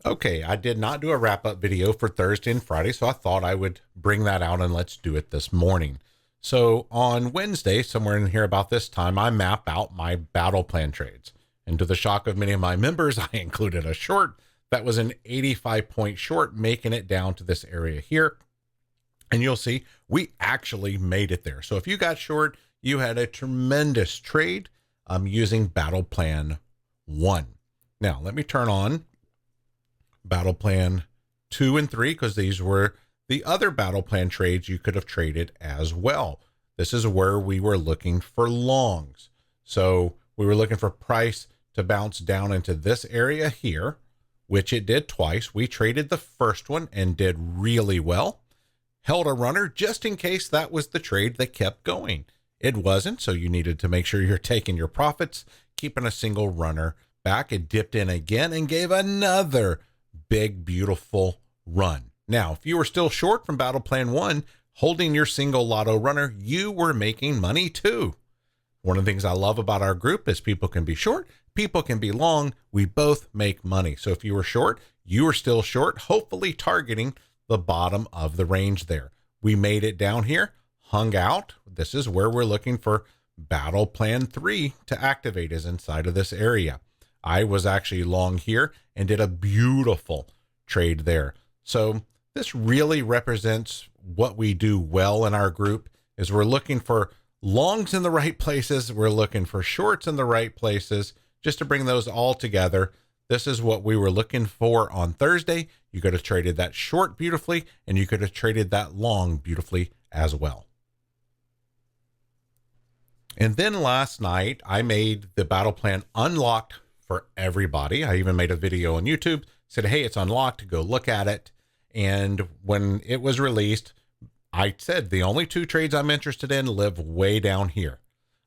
Okay, I did not do a wrap-up video for Thursday and Friday, so I thought I would bring that out and let's do it this morning. So on Wednesday, somewhere in here about this time, I map out my battle plan trades. And to the shock of many of my members, I included a short that was an 85-point short, making it down to this area here. And you'll see we actually made it there. So if you got short, you had a tremendous trade using battle plan 1. Now, let me turn on battle plan 2 and 3, because these were the other battle plan trades you could have traded as well. This is where we were looking for longs. So we were looking for price to bounce down into this area here, which it did twice. We traded the first one and did really well. Held a runner just in case that was the trade that kept going. It wasn't, so you needed to make sure you're taking your profits, keeping a single runner back. It dipped in again and gave another big, beautiful run. Now, if you were still short from battle plan 1, holding your single lotto runner, you were making money too. One of the things I love about our group is people can be short, people can be long. We both make money. So if you were short, you were still short, hopefully targeting the bottom of the range there. We made it down here, hung out. This is where we're looking for battle plan 3 to activate, is inside of this area. I was actually long here and did a beautiful trade there. So this really represents what we do well in our group, is we're looking for longs in the right places. We're looking for shorts in the right places, just to bring those all together. This is what we were looking for on Thursday. You could have traded that short beautifully, and you could have traded that long beautifully as well. And then last night, I made the battle plan unlocked for everybody. I even made a video on YouTube, said, hey, it's unlocked, go look at it. And when it was released, I said the only 2 trades I'm interested in live way down here.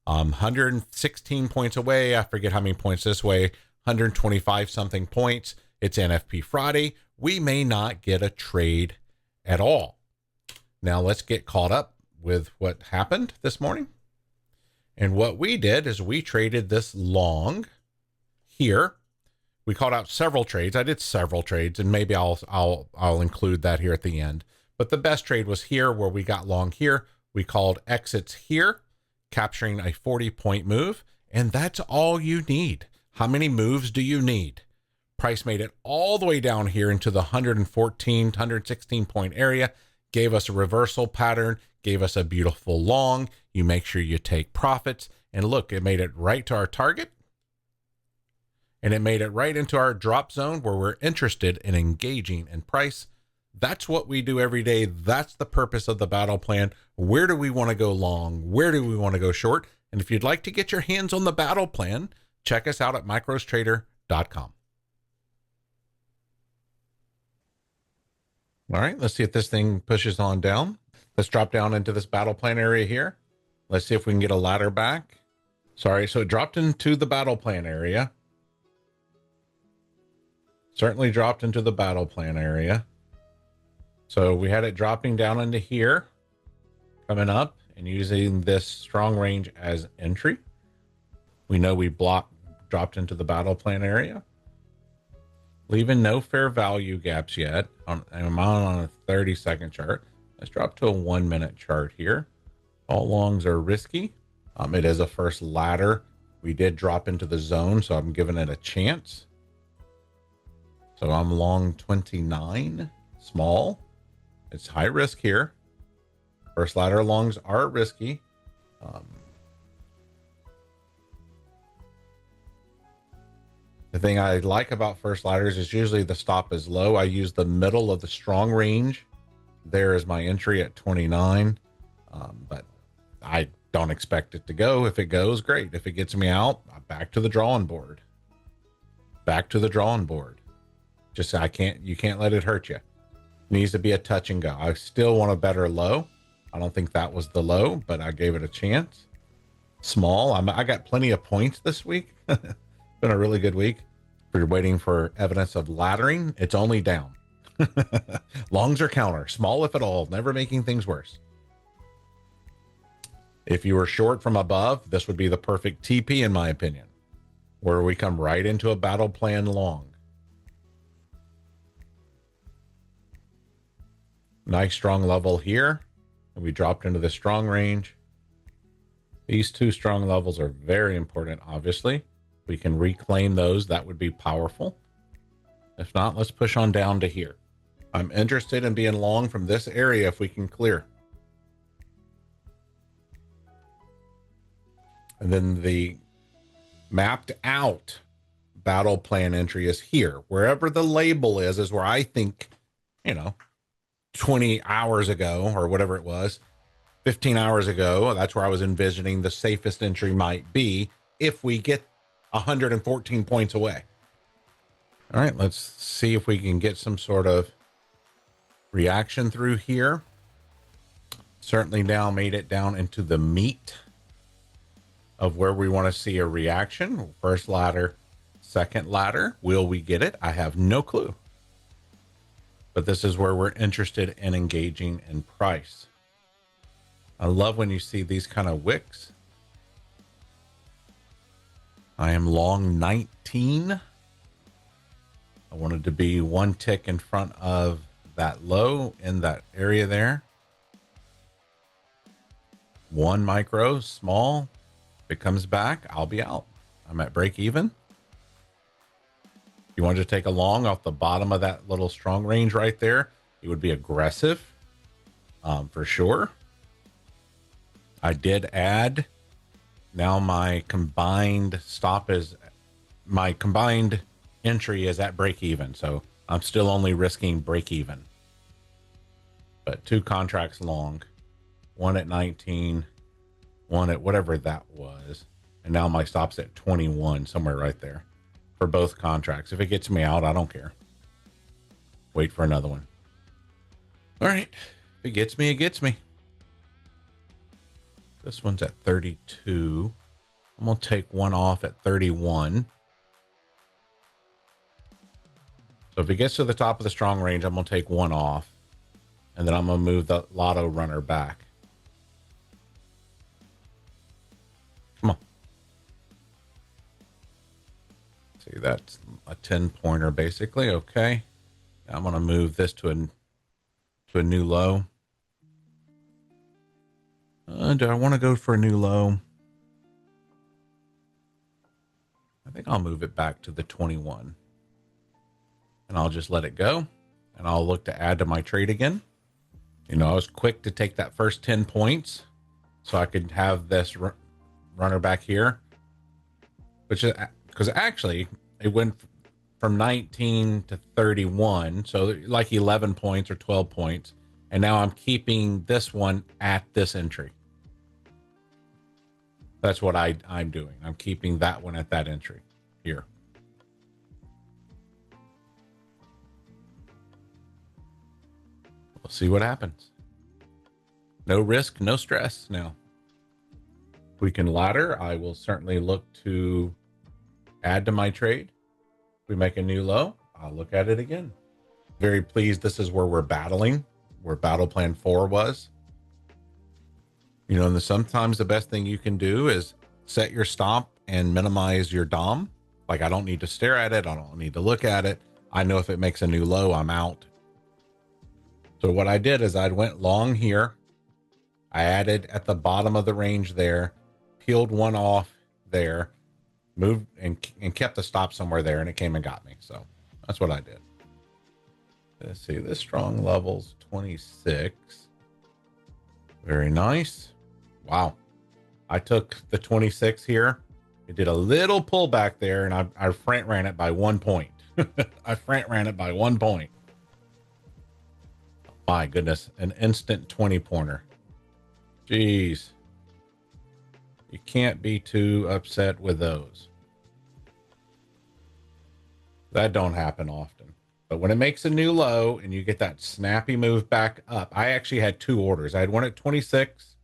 116 points away. I forget how many points this way, 125 something points. It's NFP Friday. We may not get a trade at all. Now let's get caught up with what happened this morning. And what we did is we traded this long here. We called out several trades. I did several trades, and maybe I'll include that here at the end. But the best trade was here, where we got long here. We called exits here, capturing a 40-point move, and that's all you need. How many moves do you need? Price made it all the way down here into the 114, 116 point area, gave us a reversal pattern, gave us a beautiful long. You make sure you take profits, and look, it made it right to our target. And it made it right into our drop zone where we're interested in engaging in price. That's what we do every day. That's the purpose of the battle plan. Where do we want to go long? Where do we want to go short? And if you'd like to get your hands on the battle plan, check us out at microstrader.com. All right, let's see if this thing pushes on down. Let's drop down into this battle plan area here. Let's see if we can get a ladder back. Sorry, so it dropped into the battle plan area. Certainly dropped into the battle plan area. So we had it dropping down into here, coming up and using this strong range as entry. We know we dropped into the battle plan area, leaving no fair value gaps yet. I'm on a 30-second chart. Let's drop to a 1-minute chart here. All longs are risky. It is a first ladder. We did drop into the zone, so I'm giving it a chance. So I'm long 29, small. It's high risk here. First ladder longs are risky. The thing I like about first ladders is usually the stop is low. I use the middle of the strong range. There is my entry at 29. But I don't expect it to go. If it goes, great. If it gets me out, back to the drawing board. Back to the drawing board. Just you can't let it hurt you. It needs to be a touch and go. I still want a better low. I don't think that was the low, but I gave it a chance. Small. I got plenty of points this week. Been a really good week. If you're waiting for evidence of laddering, it's only down. Longs are counter. Small if at all. Never making things worse. If you were short from above, this would be the perfect TP in my opinion, where we come right into a battle plan long. Nice strong level here. And we dropped into the strong range. These two strong levels are very important, obviously. We can reclaim those. That would be powerful. If not, let's push on down to here. I'm interested in being long from this area if we can clear. And then the mapped out battle plan entry is here. Wherever the label is where I think, 20 hours ago or whatever it was, 15 hours ago, that's where I was envisioning the safest entry might be if we get 114 points away. All right, let's see if we can get some sort of reaction through here. Certainly now made it down into the meat of where we want to see a reaction. First ladder, second ladder. Will we get it? I have no clue. But this is where we're interested in engaging in price. I love when you see these kind of wicks. I am long 19. I wanted to be one tick in front of that low in that area there. 1 micro, small. If it comes back, I'll be out. I'm at break even. You wanted to take a long off the bottom of that little strong range right there, it would be aggressive for sure. I did add. Now my combined entry is at break even. So I'm still only risking break even. But 2 contracts long, 1 at 19, 1 at whatever that was. And now my stop's at 21, somewhere right there for both contracts. If it gets me out, I don't care. Wait for another one. All right. If it gets me, it gets me. This one's at 32. I'm going to take one off at 31. So if it gets to the top of the strong range, I'm going to take one off. And then I'm going to move the lotto runner back. Come on. See, that's a 10-pointer basically. Okay. Now I'm going to move this to a new low. Do I want to go for a new low? I think I'll move it back to the 21. And I'll just let it go. And I'll look to add to my trade again. I was quick to take that first 10 points so I could have this runner back here. Which is because actually it went from 19 to 31. So like 11 points or 12 points. And now I'm keeping this one at this entry. That's what I'm doing. I'm keeping that one at that entry here. We'll see what happens. No risk, no stress now. If we can ladder, I will certainly look to add to my trade. If we make a new low, I'll look at it again. Very pleased this is where we're battling, where battle plan 4 was. And sometimes the best thing you can do is set your stop and minimize your DOM. Like I don't need to stare at it. I don't need to look at it. I know if it makes a new low, I'm out. So what I did is I went long here. I added at the bottom of the range there, peeled one off there, moved and kept the stop somewhere there, and it came and got me. So that's what I did. Let's see, this strong level's 26. Very nice. Wow. I took the 26 here. It did a little pullback there, and I front ran it by 1 point. I front ran it by 1 point. My goodness, an instant 20-pointer. Jeez. You can't be too upset with those. That don't happen often. But when it makes a new low and you get that snappy move back up, I actually had 2 orders. I had one at 26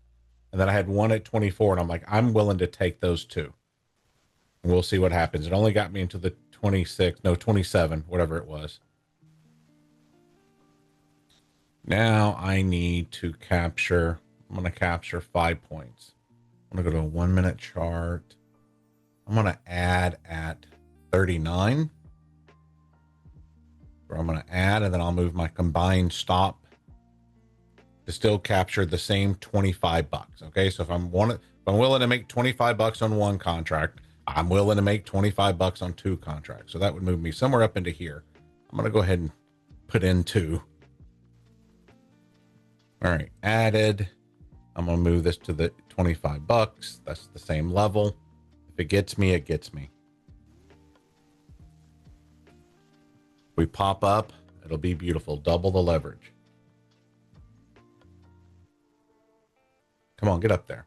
and then I had one at 24. And I'm like, I'm willing to take those 2. And we'll see what happens. It only got me into the 27, whatever it was. Now I need to capture, I'm going to capture 5 points. I'm going to go to a 1 minute chart. I'm going to add at 39. I'm going to add, and then I'll move my combined stop to still capture the same 25 bucks. Okay. So if I'm willing to make 25 bucks on one contract, I'm willing to make 25 bucks on two contracts. So that would move me somewhere up into here. I'm going to go ahead and put in 2. All right. Added. I'm going to move this to the 25 bucks. That's the same level. If it gets me, it gets me. We pop up, it'll be beautiful. Double the leverage. Come on, get up there.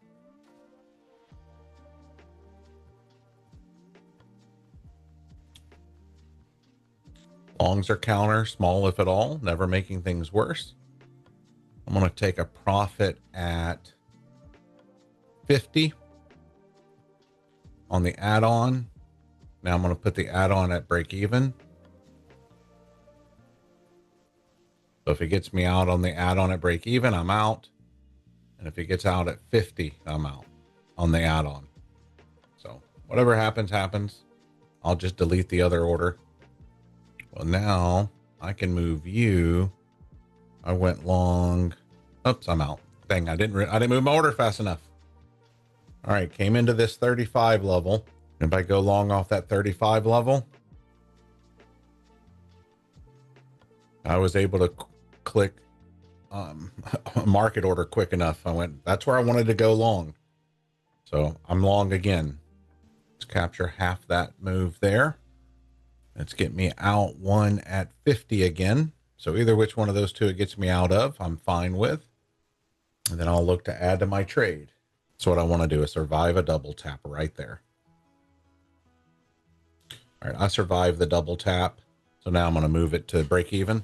Longs are counter, small if at all, never making things worse. I'm going to take a profit at 50 on the add-on. Now I'm going to put the add-on at break even. So if it gets me out on the add-on at break even, I'm out. And if it gets out at 50, I'm out on the add-on. So whatever happens, happens. I'll just delete the other order. Well, now I can move you. I went long. Oops, I'm out. Dang, I didn't move my order fast enough. All right, came into this 35 level. If I go long off that 35 level, I was able to click market order quick enough. That's where I wanted to go long. So I'm long again. Let's capture half that move there. Let's get me out one at 50 again. So either which one of those two it gets me out of, I'm fine with. And then I'll look to add to my trade. So what I want to do is survive a double tap right there. All right, I survived the double tap. So now I'm going to move it to break even.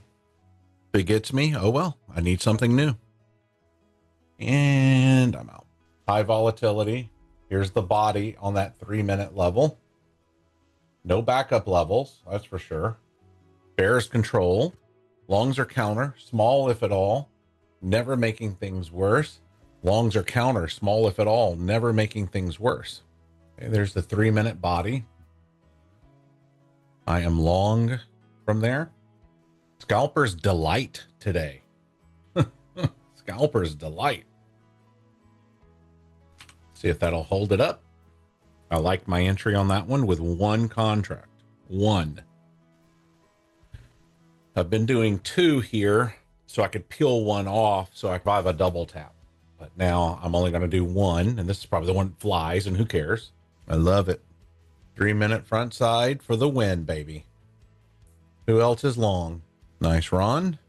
If it gets me, oh well, I need something new. And I'm out. High volatility. Here's the body on that 3-minute level. No backup levels, that's for sure. Bears control. Longs are counter, small if at all, never making things worse. Longs are counter, small if at all, never making things worse. Okay, there's the 3-minute body. I am long from there. Scalper's delight today. Scalper's delight. See if that'll hold it up. I like my entry on that one with one contract. One. I've been doing 2 here so I could peel one off so I could have a double tap. But now I'm only going to do 1, and this is probably the one that flies, and who cares? I love it. 3-minute front side for the win, baby. Who else is long? Nice run.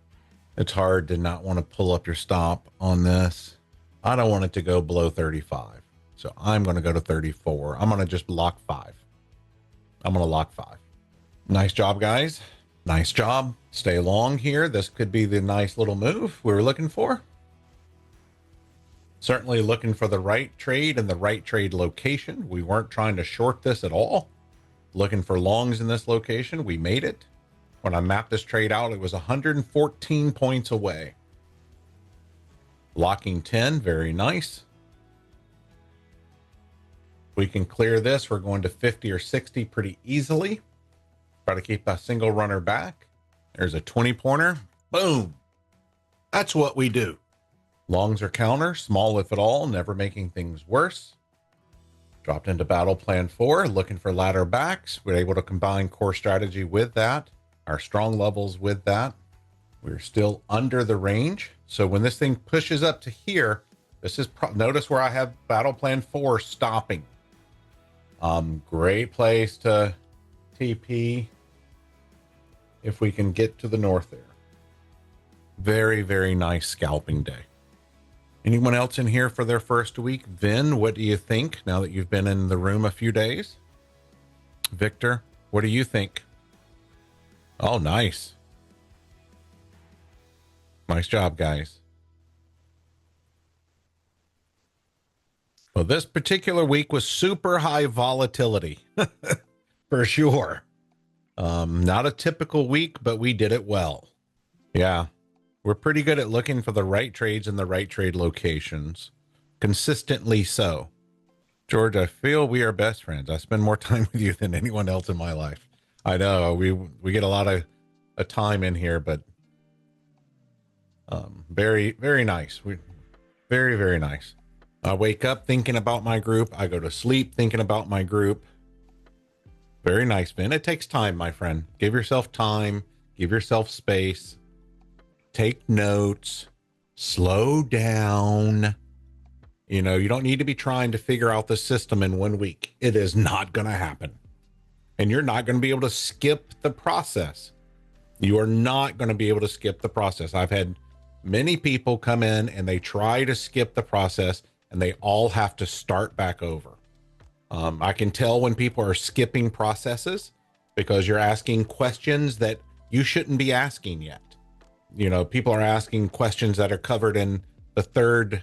It's hard to not want to pull up your stop on this. I don't want it to go below 35. So I'm going to go to 34. I'm going to just lock 5. I'm going to lock 5. Nice job, guys. Nice job. Stay long here. This could be the nice little move we were looking for. Certainly looking for the right trade and the right trade location. We weren't trying to short this at all. Looking for longs in this location. We made it. When I mapped this trade out, it was 114 points away. Locking 10, very nice. We can clear this. We're going to 50 or 60 pretty easily. Try to keep a single runner back. There's a 20-pointer. Boom. That's what we do. Longs are counter, small if at all, never making things worse. Dropped into battle plan 4, looking for ladder backs. We're able to combine core strategy with that, our strong levels with that. We're still under the range. So when this thing pushes up to here, this is, notice where I have battle plan 4 stopping. Great place to TP if we can get to the north there. Very, very nice scalping day. Anyone else in here for their first week? Vin, what do you think now that you've been in the room a few days? Victor, what do you think? Oh, nice. Nice job, guys. Well, this particular week was super high volatility, for sure. Not a typical week, but we did it well. Yeah, we're pretty good at looking for the right trades in the right trade locations. Consistently so. George, I feel we are best friends. I spend more time with you than anyone else in my life. I know, we get a lot of time in here, but Very, very nice. Very, very nice. I wake up thinking about my group. I go to sleep thinking about my group. Very nice, Ben. It takes time, my friend. Give yourself time. Give yourself space. Take notes. Slow down. You know, you don't need to be trying to figure out the system in 1 week. It is not going to happen. And you're not going to be able to skip the process. You are not going to be able to skip the process. I've had many people come in and they try to skip the process and they all have to start back over. I can tell when people are skipping processes because you're asking questions that you shouldn't be asking yet. You know, people are asking questions that are covered in the third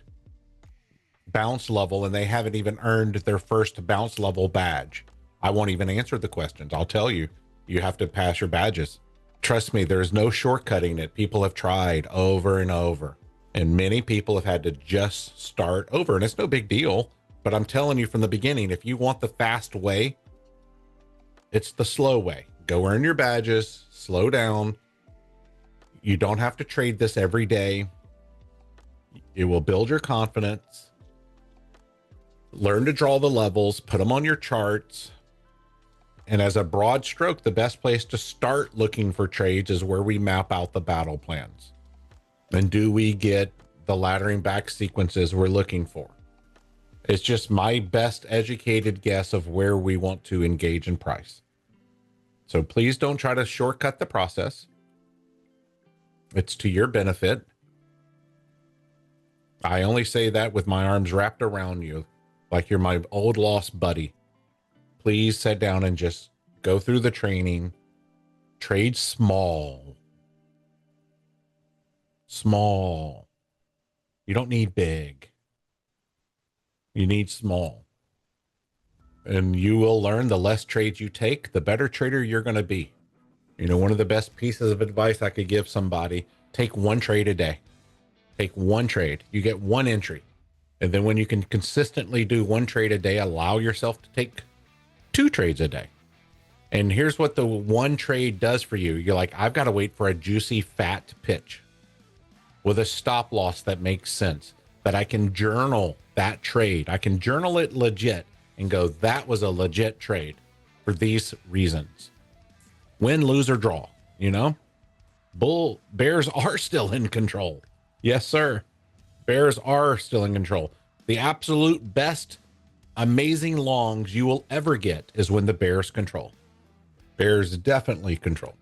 bounce level and they haven't even earned their first bounce level badge. I won't even answer the questions. I'll tell you, you have to pass your badges. Trust me, there's no shortcutting it. People have tried over and over, and many people have had to just start over, and it's no big deal. But I'm telling you from the beginning, if you want the fast way, it's the slow way. Go earn your badges, slow down. You don't have to trade this every day. It will build your confidence. Learn to draw the levels, put them on your charts. And as a broad stroke, the best place to start looking for trades is where we map out the battle plans. And do we get the laddering back sequences we're looking for? It's just my best educated guess of where we want to engage in price. So please don't try to shortcut the process. It's to your benefit. I only say that with my arms wrapped around you, like you're my old lost buddy. Please sit down and just go through the training. Trade small. Small. You don't need big. You need small. And you will learn the less trades you take, the better trader you're going to be. You know, one of the best pieces of advice I could give somebody, take one trade a day. Take one trade. You get one entry. And then when you can consistently do one trade a day, allow yourself to take 2 trades a day. And here's what the one trade does for you. You're like, I've got to wait for a juicy, fat pitch with a stop loss that makes sense, that I can journal that trade. I can journal it legit and go, that was a legit trade for these reasons. Win, lose, or draw, you know? Bears are still in control. Yes, sir. Bears are still in control. The absolute best, amazing longs you will ever get is when the Bears control. Bears definitely control.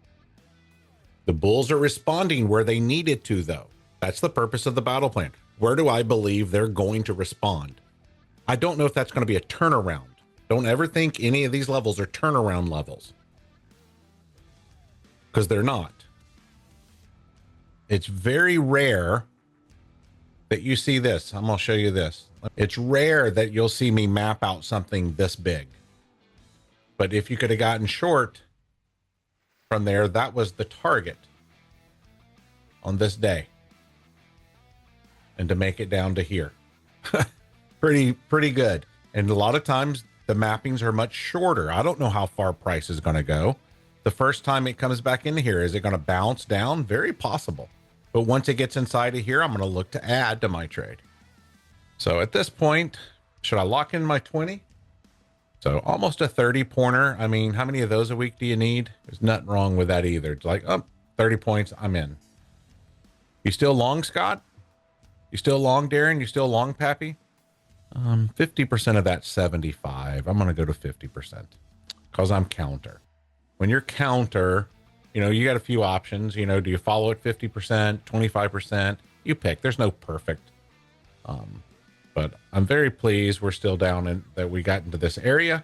The Bulls are responding where they needed to, though. That's the purpose of the battle plan. Where do I believe they're going to respond? I don't know if that's going to be a turnaround. Don't ever think any of these levels are turnaround levels, because they're not. It's very rare that you see this. I'm going to show you this. It's rare that you'll see me map out something this big. But if you could have gotten short from there, that was the target on this day. And to make it down to here. pretty good. And a lot of times the mappings are much shorter. I don't know how far price is going to go. The first time it comes back in here, is it going to bounce down? Very possible. But once it gets inside of here, I'm going to look to add to my trade. So at this point, should I lock in my 20? So almost a 30 pointer. I mean, how many of those a week do you need? There's nothing wrong with that either. It's like, oh, 30 points, I'm in. You still long, Scott? You still long, Darren? You still long, Pappy? 50% of that 75. I'm going to go to 50% because I'm counter. When you're counter, you know, you got a few options. You know, do you follow at 50%, 25%? You pick. There's no perfect. But I'm very pleased we're still down in that we got into this area.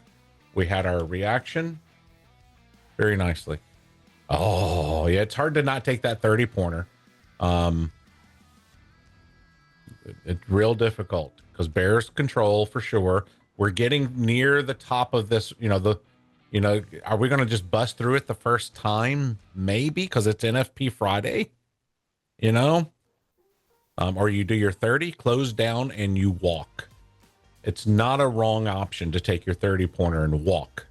We had our reaction very nicely. Oh, yeah, it's hard to not take that 30 pointer. It's real difficult because Bears control for sure. We're getting near the top of this, are we going to just bust through it the first time? Maybe, because it's NFP Friday, or you do your 30, close down, and you walk. It's not a wrong option to take your 30 pointer and walk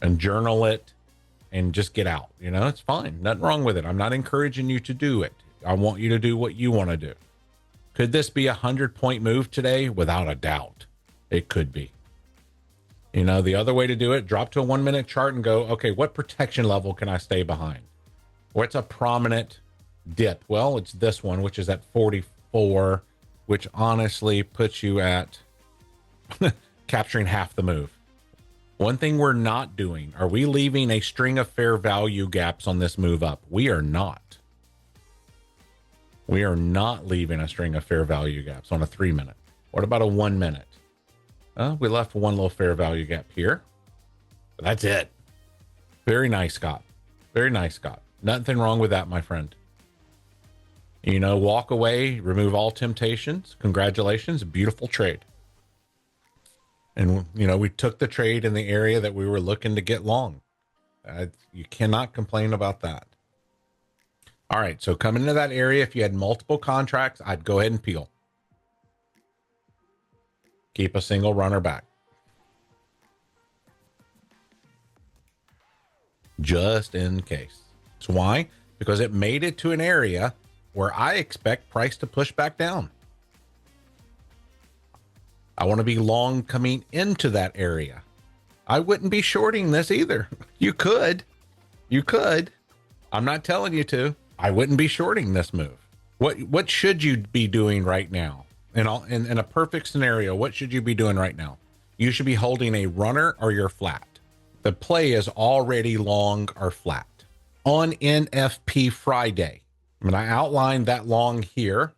and journal it and just get out. It's fine. Nothing wrong with it. I'm not encouraging you to do it. I want you to do what you want to do. Could this be a 100-point move today? Without a doubt, it could be. You know, the other way to do it, drop to a 1-minute chart and go, okay, what protection level can I stay behind? What's a prominent dip? Well, it's this one, which is at 44, which honestly puts you at capturing half the move. One thing we're not doing, are we leaving a string of fair value gaps on this move up? We are not. We are not leaving a string of fair value gaps on a 3-minute. What about a 1-minute? We left one little fair value gap here. But that's it. Very nice, Scott. Very nice, Scott. Nothing wrong with that, my friend. You know, walk away, remove all temptations. Congratulations. Beautiful trade. And, you know, we took the trade in the area that we were looking to get long. You cannot complain about that. All right. So coming into that area, if you had multiple contracts, I'd go ahead and peel. Keep a single runner back. Just in case. So why? Because it made it to an area where I expect price to push back down. I want to be long coming into that area. I wouldn't be shorting this either. You could. You could. I'm not telling you to. I wouldn't be shorting this move. What should you be doing right now? In a perfect scenario, what should you be doing right now? You should be holding a runner or you're flat. The play is already long or flat. On NFP Friday, when I outlined that long here,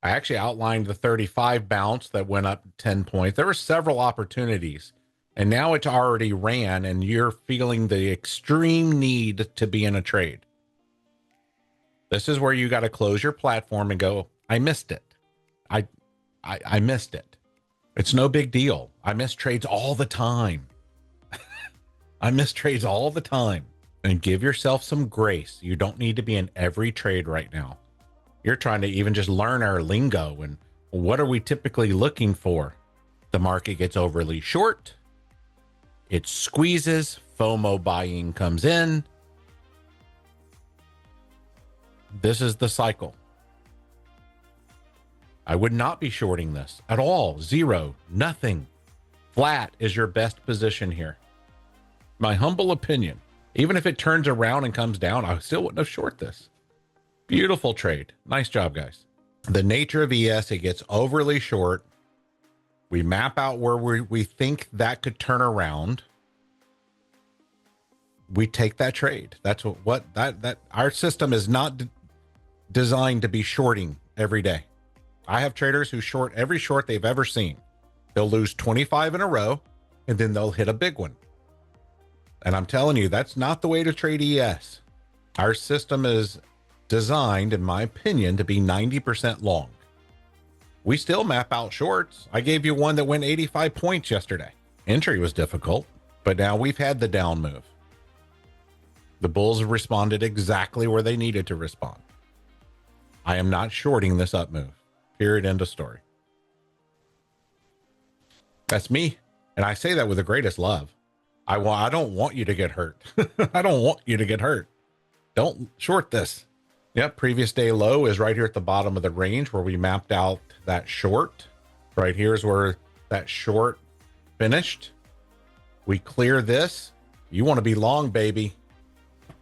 I actually outlined the 35 bounce that went up 10 points. There were several opportunities, and now it's already ran, and you're feeling the extreme need to be in a trade. This is where you got to close your platform and go, I missed it. I missed it. It's no big deal. I miss trades all the time. I miss trades all the time. And give yourself some grace. You don't need to be in every trade right now. You're trying to even just learn our lingo and what are we typically looking for? The market gets overly short. It squeezes. FOMO buying comes in. This is the cycle. I would not be shorting this at all. Zero, nothing. Flat is your best position here. My humble opinion. Even if it turns around and comes down, I still wouldn't have short this. Beautiful trade. Nice job, guys. The nature of ES, it gets overly short. We map out where we think that could turn around. We take that trade. That's what our system is not designed to be shorting every day. I have traders who short every short they've ever seen. They'll lose 25 in a row, and then they'll hit a big one. And I'm telling you, that's not the way to trade ES. Our system is designed, in my opinion, to be 90% long. We still map out shorts. I gave you one that went 85 points yesterday. Entry was difficult, but now we've had the down move. The bulls have responded exactly where they needed to respond. I am not shorting this up move. Period. End of story. That's me. And I say that with the greatest love. I don't want you to get hurt. I don't want you to get hurt. Don't short this. Yep. Previous day low is right here at the bottom of the range where we mapped out that short. Right here is where that short finished. We clear this. You want to be long, baby.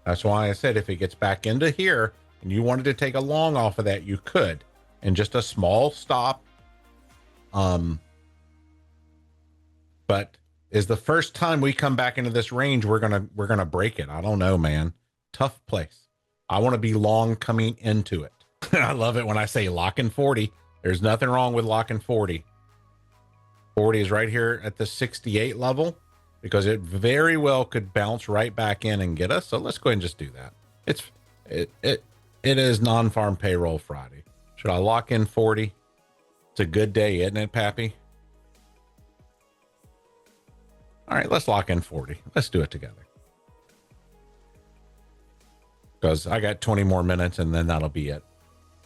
That's why I said if it gets back into here and you wanted to take a long off of that, you could. And just a small stop. But is the first time we come back into this range, we're gonna break it. I don't know, man. Tough place. I want to be long coming into it. I love it when I say lock in 40. There's nothing wrong with locking 40. 40 is right here at the 68 level because it very well could bounce right back in and get us. So let's go ahead and just do that. It is non-farm payroll Friday. Should I lock in 40? It's a good day, isn't it, Pappy? All right, let's lock in 40. Let's do it together. Because I got 20 more minutes and then that'll be it.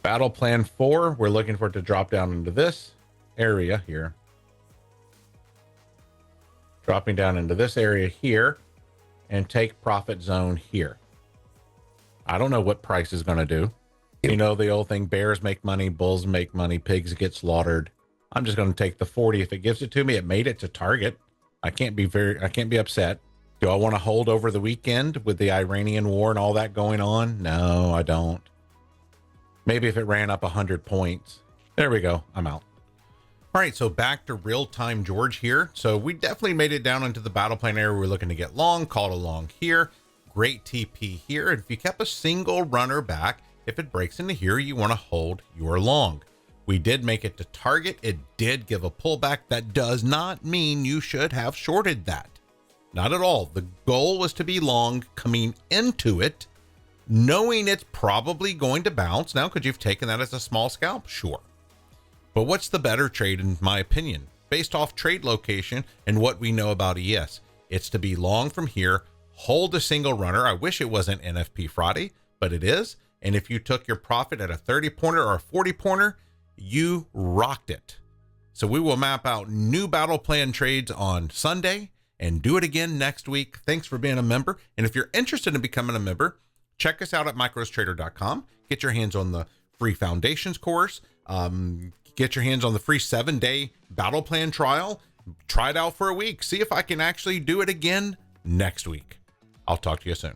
Battle plan 4, we're looking for it to drop down into this area here. Dropping down into this area here and take profit zone here. I don't know what price is going to do. You know, the old thing, bears make money, bulls make money, pigs get slaughtered. I'm just going to take the 40. If it gives it to me, it made it to target. I can't be upset. Do I want to hold over the weekend with the Iranian war and all that going on? No, I don't. Maybe if it ran up 100 points. There we go. I'm out. All right, so back to real-time George here. So we definitely made it down into the battle plan area. We're looking to get long, called along here. Great TP here. And if you kept a single runner back, if it breaks into here, you want to hold your long. We did make it to target. It did give a pullback. That does not mean you should have shorted that. Not at all. The goal was to be long coming into it, knowing it's probably going to bounce. Now, could you have taken that as a small scalp? Sure. But what's the better trade, in my opinion, based off trade location and what we know about ES? It's to be long from here, hold a single runner. I wish it wasn't NFP Friday, but it is. And if you took your profit at a 30-pointer or a 40-pointer, you rocked it. So we will map out new battle plan trades on Sunday and do it again next week. Thanks for being a member. And if you're interested in becoming a member, check us out at microstrader.com. Get your hands on the free foundations course. Get your hands on the free 7-day battle plan trial. Try it out for a week. See if I can actually do it again next week. I'll talk to you soon.